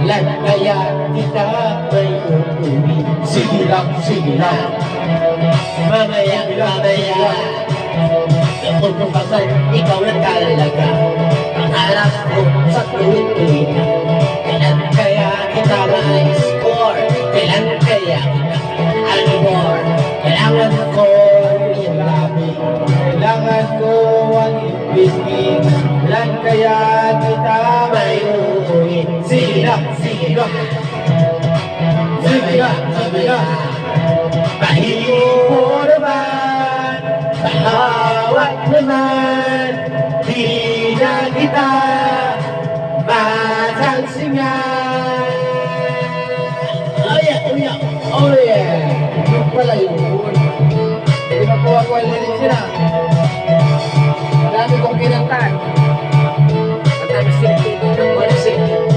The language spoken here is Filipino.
Lan kaya kita may uuwi. Sige lang, mamaya kung pasan ikaw na talaga. Pangarap ko sa tuwid-tuwid. Kailan kaya kita ma-score? Kailan kaya kita al-more? Kailangan ko yung labi. Kailangan ko ang ibigin. Kailan kaya kita may uuwi? Sige na Pahingin mo naman, bahawat naman, di na kita masansingan. Oh yeah, yun pala yun. Hindi makuha ko ang lyrics sila. Marami kong kinantan.